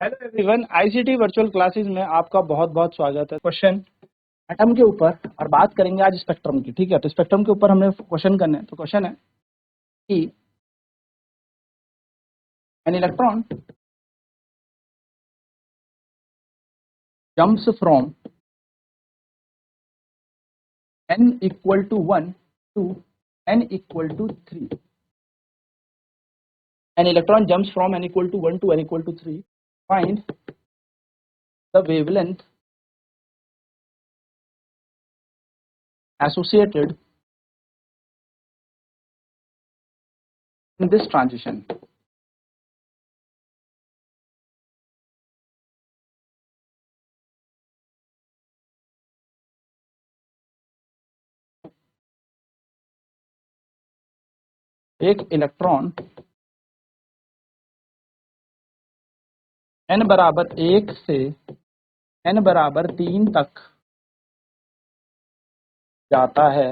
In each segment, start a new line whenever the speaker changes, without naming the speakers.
Hello everyone, ICT virtual classes में आपका बहुत बहुत स्वागत है। क्वेश्चन एटम के ऊपर और बात करेंगे आज स्पेक्ट्रम की। ठीक है, तो स्पेक्ट्रम के ऊपर हमने क्वेश्चन करने हैं। तो क्वेश्चन है कि an electron jumps from n equal to 1 to n equal to 3। An electron jumps from n equal to 1 to n equal to 3। Find the wavelength associated in this transition. एक electron n बराबर 1 से n बराबर 3 तक जाता है।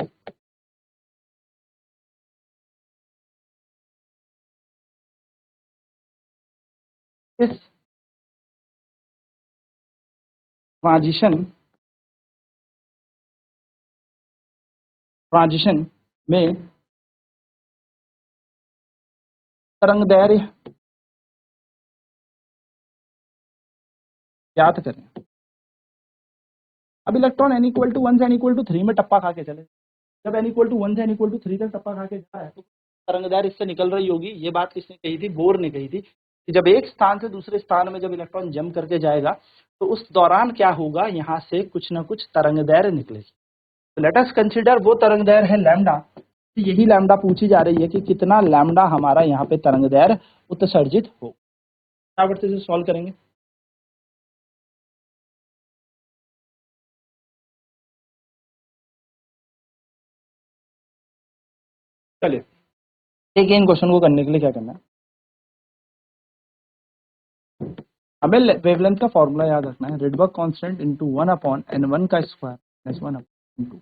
इस transition में तरंगदैर्घ्य ज्ञात करें। अब इलेक्ट्रॉन n इक्वल टू 1 से n इक्वल टू 3 में टप्पा खा के चले। जब n इक्वल टू 1 से n इक्वल टू 3 तक टप्पा खा के जा रहा है तो तरंगदैर्घ्य इससे निकल रही होगी। ये बात किसने कही थी? बोर ने कही थी कि जब एक स्थान से दूसरे स्थान में जब इलेक्ट्रॉन जंप करके जाएगा तो उस दौरान क्या होगा, यहाँ से कुछ ना कुछ तरंगदैर्घ्य निकलेगी। तो लेट अस कंसीडर वो तरंगदैर्घ्य है लैम्डा। तो यही लैम्डा पूछी जा रही है कि कितना लैम्डा हमारा यहाँ पे तरंगदैर्घ्य उत्सर्जित हो। फटाफट से सॉल्व करेंगे। चलिए देखिए, इन क्वेश्चन को करने के लिए क्या करना है, हमें वेवलेंथ का फॉर्मूला याद रखना है। Rydberg constant into 1 upon n1 का square minus 1 into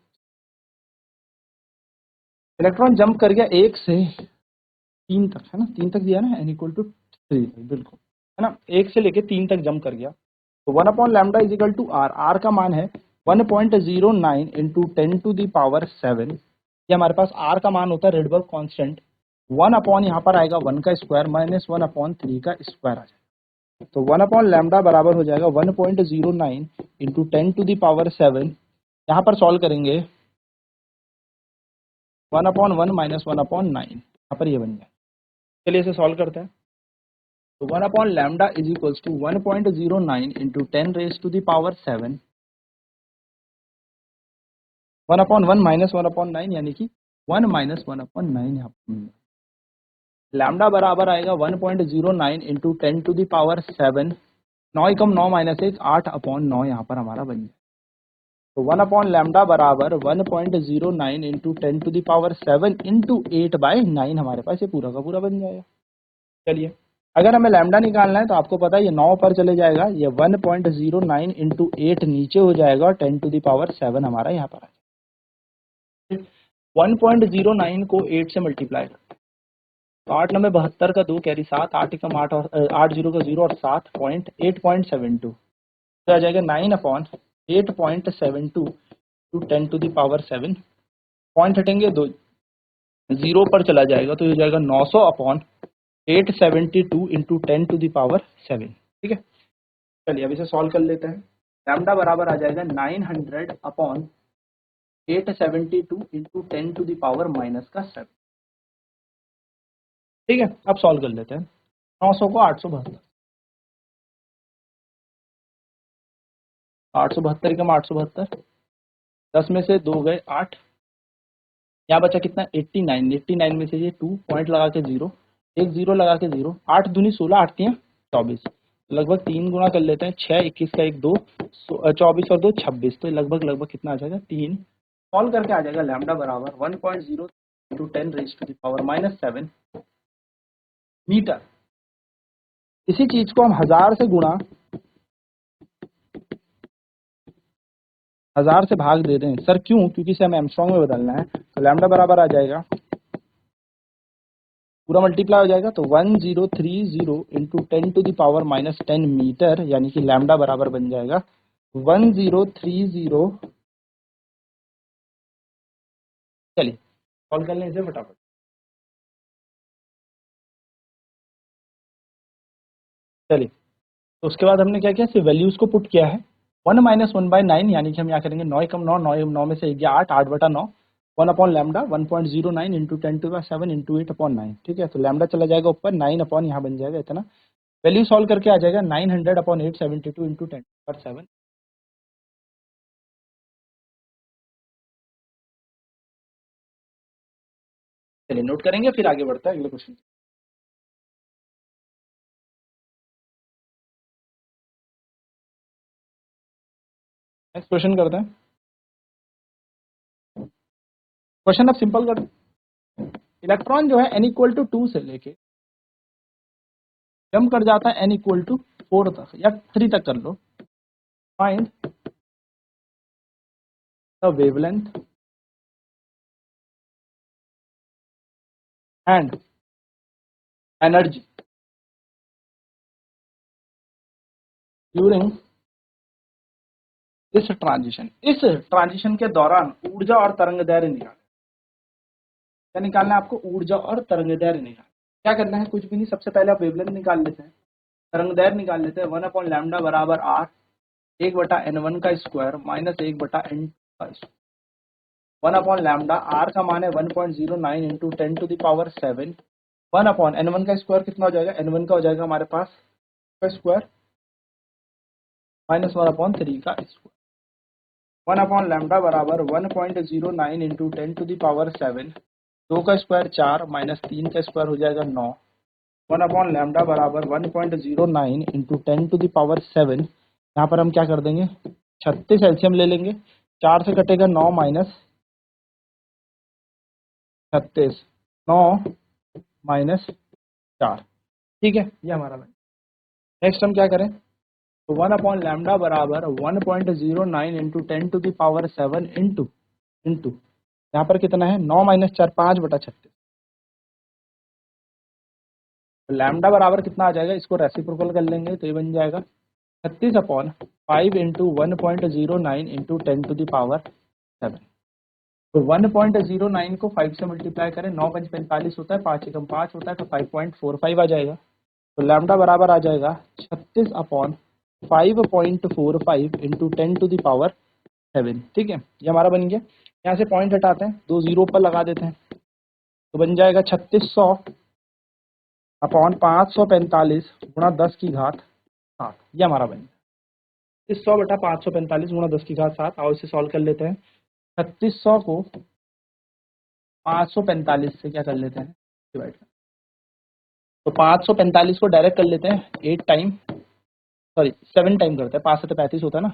electron jump कर गया 1 से 3 तक, है ना, 3 तक दिया ना, n इक्वल टू 3 बिल्कुल, है ना, 1 से लेके 3 तक जंप कर गया। तो 1 upon lambda is equal to R. R का मान है 1.09 इंटू 10 टू दी पावर 7। ये हमारे पास आर का मान होता है रिडबर्ग कांस्टेंट। 1 अपॉन यहाँ पर आएगा 1 का स्क्वायर माइनस 1 अपॉन 3 का स्क्वायर आ जाएगा। तो 1 अपॉन लैम्डा बराबर हो जाएगा 1.09 इंटू 10 टू दी पावर 7। यहाँ पर सॉल्व करेंगे 1 अपॉन 1 माइनस 1 अपॉन 9, यहाँ पर ये बन जाए। चलिए इसे सॉल्व करते हैं। तो 1 upon lambda is equals to 1.09 into 10 raise to the power 7। 1 upon 1 minus 1 upon 9 यानी कि 1 माइनस 1 अपॉन 9 यहाँ पर लैम्डा बराबर आएगा 1.09 into 10 to the power 7। 9 Ekam 9 minus 1 8 upon 9 यहाँ पर हमारा बन जाए। तो 1 अपॉन लैम्डा बराबर 1.09 into 10 to the power 7 into 8/9 हमारे पास ये पूरा का पूरा बन जाएगा। चलिए अगर हमें लैम्डा निकालना है तो आपको पता है ये 9 पर चले जाएगा, ये 1.09 इंटू 8 नीचे हो जाएगा और 10 टू द पावर 7 हमारा यहाँ पर आ जाएगा। 1.09 को 8 से मल्टीप्लाई करते हैं तो 8 9 72 का 2 कैरी 7, 8 एकम 8 और 8 0 का 0 और 7 पॉइंट 8.72 तो आ जाएगा 9 upon 8.72 to 10 to the power 7। Point हटेंगे दो, 0 पर चला जाएगा तो ये हो जाएगा 900 upon 872 into 10 to the power 7। ठीक है, चलिए अब इसे सॉल्व कर लेते हैं। लैम्डा बराबर आ जाएगा 900 upon 872 into 10 to the power minus का 7। ठीक है, अब सॉल्व कर लेते हैं। 900 को 872, 872 कम 872, 10 में से 2 गए 8, यहाँ बचा कितना 89। 89 में से ये 2 पॉइंट लगा के 0, एक 0 लगा के 0, 8 दूनी 16, 8 3 24, लगभग 3 गुना कर लेते हैं। 6 21 का 1 2, 24 और 2 26, तो लगभग लगभग कितना आ जाएगा 3। सॉल्व करके आ जाएगा लैम्डा बराबर 1.0 into 10 raise to the power minus 7 metre. इसी चीज को हम 1000 से गुणा 1000 से भाग दे दें। सर क्यों? क्योंकि इसे हमें एंगस्ट्रॉम में बदलना है। तो लैम्डा बराबर आ जाएगा पूरा मल्टीप्लाई हो जाएगा तो 1030 इंटू 10⁻⁻10 मीटर, यानी कि लैम्डा बराबर बन जाएगा 1030। चलिए सॉल्व कर लें इसे फटाफट। चलिए तो उसके बाद हमने क्या किया, सिर्फ वैल्यूज को पुट किया है। 1 - 1/9 यानी कि हम यहाँ करेंगे 9 कम 9, 9 में से 1 गया 8, 8/9, 1 अपॉन लैम्डा 1.09 इंटू 10⁷ इंटू 8/9। ठीक है, तो लैम्डा चला जाएगा ऊपर, 9 अपॉन यहाँ बन जाएगा इतना। वैल्यू सॉल्व करके आ जाएगा 900/872 इंटू 10⁷। चलिए नोट करेंगे फिर आगे बढ़ता है अगले क्वेश्चन। नेक्स्ट क्वेश्चन करते हैं। क्वेश्चन अब सिंपल कर, इलेक्ट्रॉन जो है n=2 से लेके जंप कर जाता है n=4 तक या 3 तक कर लो। Find the wavelength and energy during इस ट्रांजिशन। इस ट्रांजिशन के दौरान ऊर्जा और तरंग दैर्ध्य निकालें। क्या निकालना है आपको? ऊर्जा और तरंग दैर्ध्य निकालना। क्या करना है? कुछ भी नहीं, सबसे पहले आप वेवलेंथ निकाल लेते हैं, तरंग दैर्ध्य निकाल लेते हैं। 1 अपॉन लैम्डा बराबर r 1/n1 का स्क्वायर माइनस 1/n का स्क्वायर। 1 अपॉन लैम्डा, r का मान है 1.09 इंटू 10⁻7। 1 अपॉन n1 का स्क्वायर कितना हो जाएगा? n1 का हो जाएगा हमारे पास का स्क्वायर माइनस 1/3 का स्क्वायर। 1 अपॉन लैम्डा बराबर 1.09 इंटू 10⁻7, 2 का स्क्वायर 4 माइनस 3 का स्क्वायर हो जाएगा 9। 1 अपॉन लैम्डा बराबर 1.09 इंटू 10⁻7, यहाँ पर हम क्या कर देंगे 36 एलसीएम ले लेंगे। 4 से कटेगा 9 माइनस 36, 9 माइनस 4। ठीक है, ये हमारा बन। नेक्स्ट हम क्या करें, तो 1 अपॉन लैम्डा बराबर 1.09 इंटू 10⁻7 इंटू यहाँ पर कितना है 9 माइनस 4, 5/36। तो लैम्डा बराबर कितना आ जाएगा, इसको रेसिप्रोकल कर लेंगे तो ये बन जाएगा 36 अपॉन 5 इंटू 1.09 इंटू 10⁻7। तो 1.09 को 5 से मल्टीप्लाई करें, 9 × 5 = 45 होता है, 5 × 5 होता है, तो 5.45 आ जाएगा। तो लैम्डा बराबर आ जाएगा 36 अपॉन 5.45 इंटू 10⁻7। ठीक है, ये हमारा बन गया। यहाँ से पॉइंट हटाते हैं, 2 जीरो पर लगा देते हैं, तो बन जाएगा 3600 अपॉन 545 गुणा 10 की घात 7। ये हमारा बन गया 3600/545 गुणा 10 की घात 7। आओ इसे सॉल्व कर लेते हैं। 3600 को 545 से क्या कर लेते हैं डिवाइड, तो 545 को डायरेक्ट कर लेते हैं 8 टाइम, सॉरी 7 टाइम करते हैं, 5 से 35 होता है ना,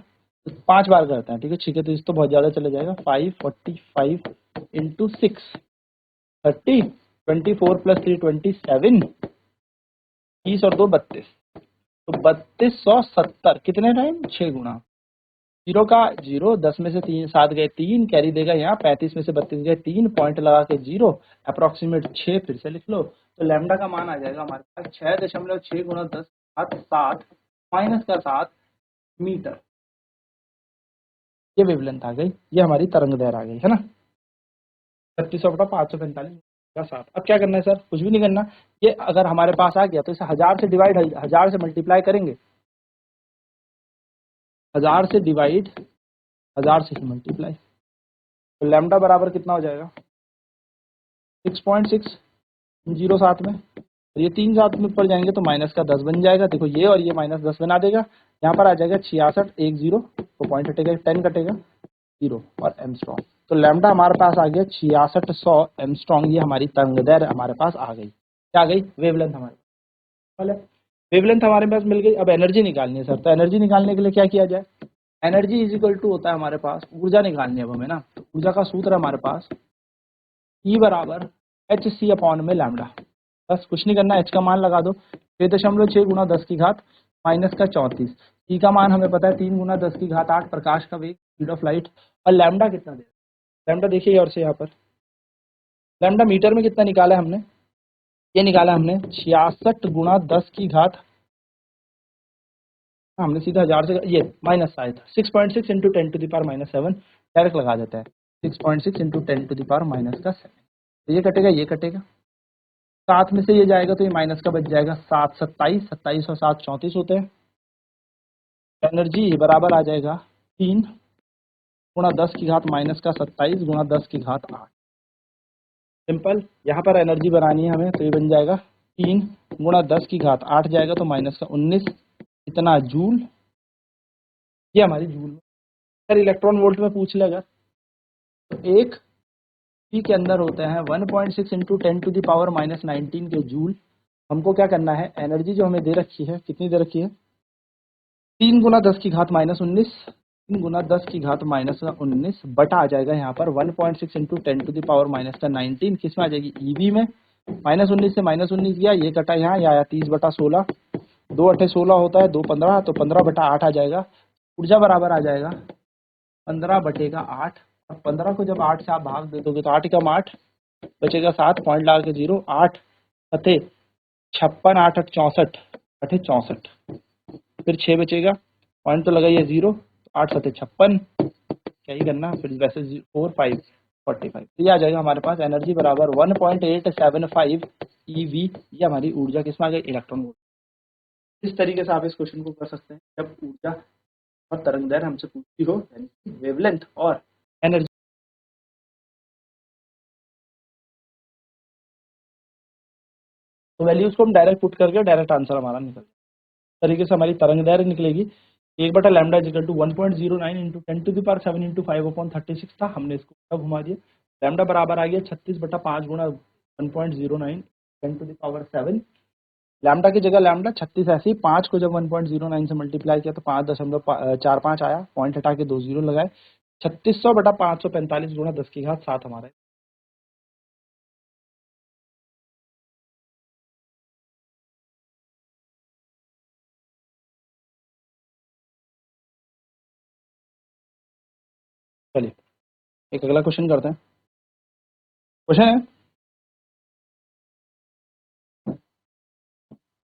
तो 5 बार करते हैं। ठीक है, ठीक है, तो इस तो बहुत ज़्यादा चले जाएगा। 545 इंटू 6 30, 24 + 3 27, 30 और 2 32, तो 3270 कितने टाइम 6 गुना। जीरो का जीरो, 10 में से 3 7 गए 3, कैरी देगा यहाँ, 35 में से 32 गए 3, पॉइंट लगा के 0, अप्रोक्सीमेट 6 फिर से लिख लो। तो लैम्डा का मान आ जाएगा हमारे पास 6.6 गुणा 10 7 माइनस का 7 मीटर। ये वेवलेंथ आ गई, ये हमारी तरंग दैर्ध्य आ गई है ना, 3600/545 का 7। अब क्या करना है सर? कुछ भी नहीं करना, ये अगर हमारे पास आ गया तो इसे 1000 से डिवाइड, 1000 से मल्टीप्लाई करेंगे, 1000 से डिवाइड, 1000 से ही मल्टीप्लाई, तो लैम्डा बराबर कितना हो जाएगा 6.6, जीरो साथ में, और ये 3 साथ में ऊपर जाएंगे तो माइनस का 10 बन जाएगा। देखो ये और ये माइनस 10 बना देगा, यहाँ पर आ जाएगा 66 1 0, तो पॉइंट हटेगा 10 कटेगा 0 और एमस्ट्रॉन्ग। तो लैम्डा हमारे पास आ गया 6600 एमस्ट्रॉन्ग। ये हमारी तरंग दैर्ध्य हमारे पास आ गई। क्या आ गई? वेवलेंथ हमारे पास। वेवलेंथ हमारे पास मिल गई। अब एनर्जी निकालनी है सर, तो एनर्जी निकालने के लिए क्या किया जाए? एनर्जी इज इक्वल टू होता है हमारे पास, ऊर्जा निकालनी है अब हमें ना, तो ऊर्जा का सूत्र है हमारे पास E बराबर hc अपॉन में लैम्डा। बस कुछ नहीं करना, h का मान लगा दो, 6.6 गुणा 10 की घात माइनस का 34। E का मान हमें पता है 3 गुणा 10 की घात 8, प्रकाश का वेग, स्पीड ऑफ लाइट। और लैम्डा कितना दे, लैम्डा देखिए और से यहाँ पर लैम्डा मीटर में कितना निकाला है हमने, ये निकाला हमने 66 गुणा 10 की घात, हमने सीधा 1000 से ये माइनस आया था 6.6 into 10 to the power minus 7, direct लगा देता है 6.6 into 10 to the power minus का 7। तो ये कटेगा, ये कटेगा, 7 में से ये जाएगा तो ये माइनस का बच जाएगा 7 27, 27 और 7 34 होते हैं। एनर्जी बराबर आ जाएगा 3 गुणा 10 की घात माइनस का 27 गुणा 10 की घात 8। सिंपल, यहाँ पर एनर्जी बनानी है हमें, तो ये बन जाएगा 3 गुणा 10 की घात 8 जाएगा तो माइनस का 19, इतना जूल। ये हमारी जूल में, अगर इलेक्ट्रॉन वोल्ट में पूछ लेगा तो एक पी के अंदर होते हैं 1.6 into 10 to the power minus 19 के जूल। हमको क्या करना है, एनर्जी जो हमें दे रखी है, कितनी दे रखी है, 3 गुना 10 की घात माइनस 19, 3 गुना 10 की घात माइनस 19 बटा आ जाएगा यहाँ पर 1.6 into 10 to the power minus का 19, किस में आ जाएगी, ईवी में। माइनस 19 से माइनस 19 गया, ये कटा यहाँ, ये आया 30 बटा 16, 2 8 16 होता है, 2 15, तो 15 बटा 8 आ जाएगा। ऊर्जा बराबर आ जाएगा 15 बटेगा 8, और 15 को जब 8 से आप भाग दे दोगे तो 8 कम 8 बचेगा 7, पॉइंट लगा के 0, 8 अठे 56, 8 8 64, अठे 64, फिर 6 बचेगा, पॉइंट तो लगाइए 0, 8 7 56, क्या ही करना, फिर वैसे 4 5 45, तो ये आ जाएगा हमारे पास एनर्जी बराबर 1.875 EV। ये हमारी ऊर्जा किसमें आ गई, इलेक्ट्रॉन वोल्ट। इस तरीके से आप इस क्वेश्चन को कर सकते हैं जब ऊर्जा और तरंग दैर्घ्य हमसे पूछती हो, यानी वेवलेंथ और एनर्जी। तो वैल्यूज को हम डायरेक्ट पुट करके डायरेक्ट आंसर हमारा निकल तरीके से हमारी तरंग दैर्घ्य निकलेगी। 1/λ equal to 1.09 into 10 to the power 7 into 5/36 था, हमने इसको पूरा घुमा दिया। लैम्डा बराबर आ गया 36/5 गुणा 1.09 10 टू द पावर 7। लैम्डा की जगह लैम्डा 36 ऐसी, 5 को जब 1.09 से मल्टीप्लाई किया तो 5.45 आया, पॉइंट हटा के 2 जीरो लगाए, 3600/545 गुणा 10 की घात 7 हमारा। चलिए एक अगला क्वेश्चन करते हैं। क्वेश्चन है,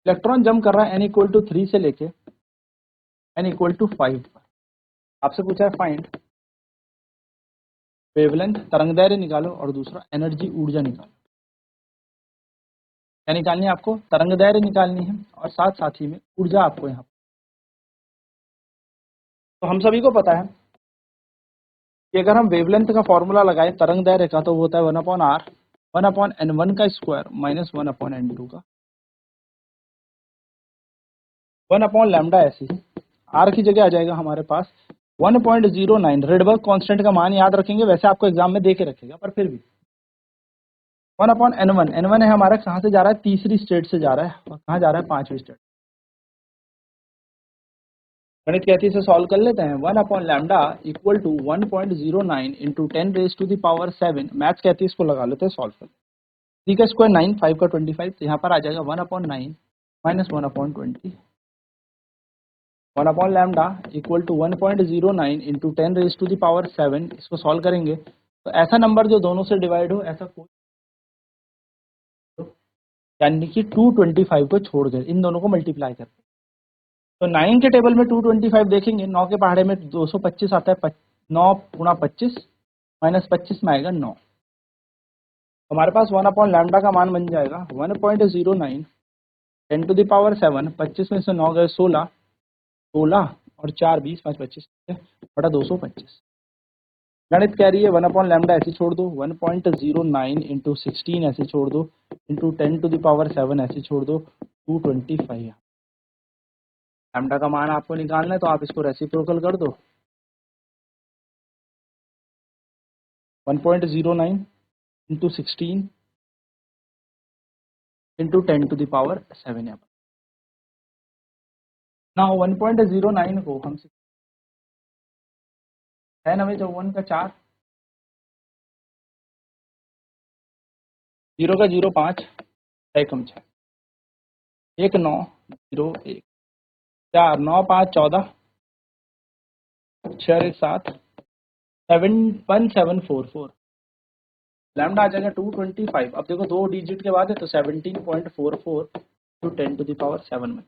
इलेक्ट्रॉन जंप कर रहा है n इक्वल टू 3 से लेके n इक्वल टू 5 पर। आपसे पूछा है फाइंड वेवलेंथ, तरंगदैर्घ्य निकालो, और दूसरा एनर्जी ऊर्जा निकालो। क्या निकालनी है आपको, तरंगदैर्घ्य निकालनी है और साथ साथ ही में ऊर्जा आपको यहाँ। तो हम सभी को पता है कि अगर हम वेवलेंथ का फॉर्मूला लगाएं तरंगदैर्घ्य का, तो वो होता है 1/r 1/n1 का स्क्वायर माइनस 1/n2 का 1/λ। ऐसे ही r की जगह आ जाएगा हमारे पास 1.09। रेडबर्ग कांस्टेंट का मान याद रखेंगे, वैसे आपको एग्जाम में दे के रखेगा, पर फिर भी 1/n1, n1 है हमारा, कहाँ से जा रहा है, तीसरी स्टेट से जा रहा है, और कहाँ जा रहा है, 5वीं स्टेट। गणित कहती से सॉल्व कर लेते हैं। 1/λ equal to 1.09 into 10 raise to the power 7। Maths कहती है इसको लगा लेते हैं, सॉल्व कर। 3 का स्क्वायर 9, 5 का 25, तो यहाँ पर आ जाएगा 1/9 minus 1/20। 1/λ equal to 1.09 into 10 raise to the power 7। इसको सॉल्व करेंगे तो ऐसा नंबर जो दोनों से डिवाइड हो, ऐसा कोई, यानी कि 225 को छोड़कर इन दोनों को मल्टीप्लाई करते हैं। तो 9 के टेबल में 225 देखेंगे, 9 के पहाड़े में 225 आता है, 9 गुणा 25 माइनस 25 में आएगा 9। हमारे पास 1/λ का मान बन जाएगा 1.09 10 टू द पावर 7, 25 में से 9 गए 16, 16 और 4 20, 5 25 बटा 225। गणित कह रही है 1/λ ऐसे छोड़ दो, 1.09 इंटू 16 ऐसे छोड़ दो, इंटू 10 टू द पावर 7 ऐसे छोड़ दो, 225। लैम्डा का मान आपको निकालना है तो आप इसको रेसिप्रोकल कर दो, 1.09 into 16 into 10 to the power 7 है ना। 1.09 को हम 9 का 4, 0 का 0 5, 6 कम 6, 1 9 0 1 4 9 5 14, 6 1 7 7 1 7 4 4, लैम्डा आ जाएगा 225। अब देखो 2 डिजिट के बाद है तो 17.44 टू 10 टू द पावर 7 में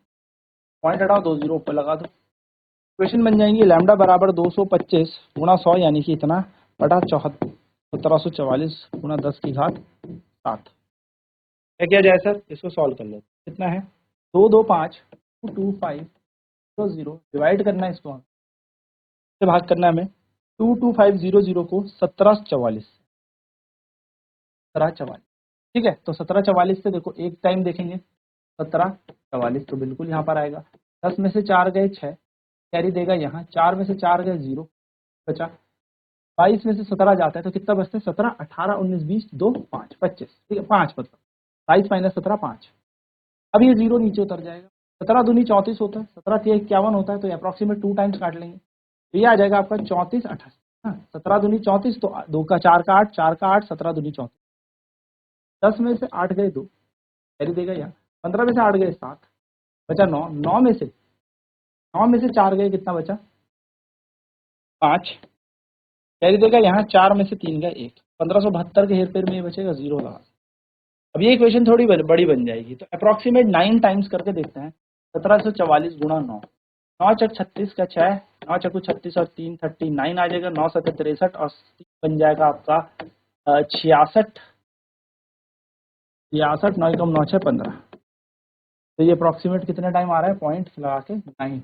पॉइंट हटाओ, 2 जीरो ऊपर लगा दो। इक्वेशन बन जाएंगी लैम्डा बराबर 225 गुणा 100 यानी कि इतना बटा 1744 गुणा 10 की घात 7। क्या किया जाए सर, इसको सॉल्व कर लेते। कितना है 225 225 डिवाइड करना है, इसको से भाग करना है हमें। 22500 को 1744 ठीक है। तो 1744 से देखो एक टाइम देखेंगे 1744 तो बिल्कुल यहाँ पर आएगा। 10 में से 4 गए 6 कैरी देगा यहाँ, 4 में से 4 गए 0 बचा। 22 में से 17 जाता है तो कितना बचता है 17 18 19 20 2 5 25 ठीक है 5 मतलब 22 माइनस 17 5। अब ये 0 नीचे उतर जाएगा। 17 दूनी 34 होता है, 17 3 51 होता है तो अप्रॉक्सीमेट 2 टाइम्स काट लेंगे तो ये आ जाएगा आपका 34 28। 17 दूनी 34 तो 2 का 4 का 8 4 का 8 17 दूनी 34। 10 में से 8 गए 2 कैरी देगा यहाँ। 15 में से 8 गए 7 बचा 9 9 में से 4 गए कितना बचा 5 कैरी देगा यहाँ। 4 में से 3 गए 1 1572 के हेर फेर में ये बचेगा 0 लगा। अब ये इक्वेशन थोड़ी बड़ी बन जाएगी तो अप्रॉक्सीमेट 9 टाइम्स करके देखते हैं। 1744 गुणा 9 9 चक 36 का 6 9 चकू 36 और 3 39 आ जाएगा। 9 7 63 और बन जाएगा आपका 66 66 9 कम 9 6 15। तो ये अप्रॉक्सीमेट कितने टाइम आ रहा है पॉइंट लगा के 9।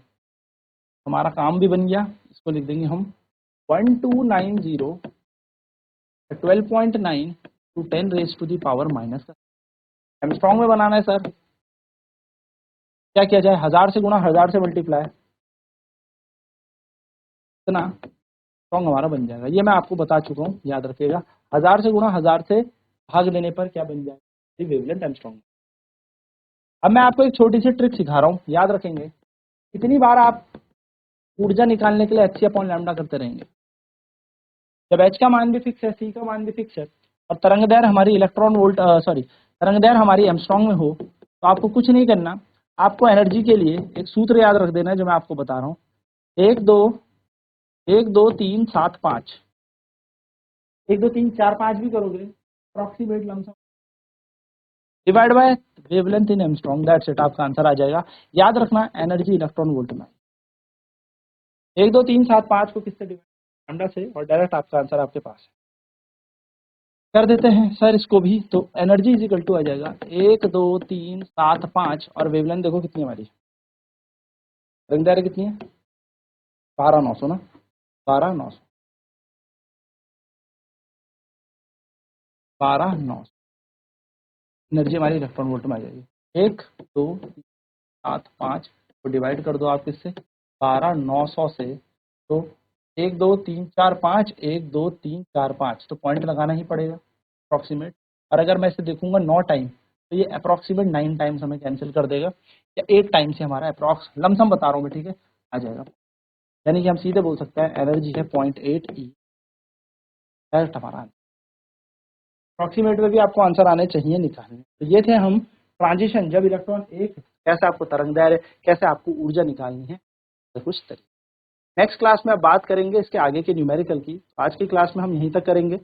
हमारा काम भी बन गया। इसको लिख देंगे हम 1290 12.9 to 10 raise to the power minus का। एमस्ट्रॉन्ग में बनाना है सर। क्या किया जाए 1000 से गुणा 1000 से मल्टीप्लाई इतना स्ट्रॉन्ग हमारा बन जाएगा। ये मैं आपको बता चुका हूँ, याद रखिएगा। 1000 से गुणा 1000 से भाग लेने पर क्या बन जाएगा वेवलेंथ एमस्ट्रॉन्ग। अब मैं आपको एक छोटी सी ट्रिक सिखा रहा हूँ, याद रखेंगे। कितनी बार आप ऊर्जा निकालने के लिए h/λ करते रहेंगे। जब h का मान भी फिक्स है, c का मान भी फिक्स है और तरंगदैर्घ्य हमारी तरंगदैर्घ्य हमारी एमस्ट्रॉन्ग में हो तो आपको कुछ नहीं करना। आपको एनर्जी के लिए एक सूत्र याद रख देना है जो मैं आपको बता रहा हूँ। 1 2 3 7 5 1 2 3 4 5 भी करोगे approximate lump sum divide by wavelength in Armstrong. That's it, आपका आंसर आ जाएगा। याद रखना एनर्जी इलेक्ट्रॉन वोल्ट में। 1 2 3 7 5 को किससे डिवाइड लैम्डा से और डायरेक्ट आपका आंसर आपके पास है। कर देते हैं सर इसको भी। तो एनर्जी इज इक्वल टू आ जाएगा 1 2 3 7 5 और वेवलेंथ देखो कितनी हमारी तरंगदैर्घ्य कितनी है 12900 ना 12900 एनर्जी हमारी इलेक्ट्रॉन वोल्ट में आ जाएगी। 1 2 7 5 को डिवाइड कर दो आप किससे 12900 से। तो 1 2 3 4 5 1 2 3 4 5 तो पॉइंट लगाना ही पड़ेगा अप्रॉक्सीमेट। और अगर मैं इसे देखूंगा 9 टाइम तो ये अप्रॉक्सीमेट 9 टाइम्स हमें कैंसिल कर देगा या 8 टाइम से हमारा अप्रॉक्स लमसम बता रहा हूँ मैं, ठीक है, आ जाएगा। यानी कि हम सीधे बोल सकते हैं एनर्जी है 0.8 ई। डायरेक्ट हमारा अप्रॉक्सीमेट में भी आपको आंसर आने चाहिए निकालने। तो ये थे हम ट्रांजिशन, जब इलेक्ट्रॉन एक कैसे आपको तरंगदैर्घ्य कैसे आपको ऊर्जा निकालनी है तो कुछ तरीके। नेक्स्ट क्लास में अब बात करेंगे इसके आगे के न्यूमेरिकल की। आज की क्लास में हम यहीं तक करेंगे।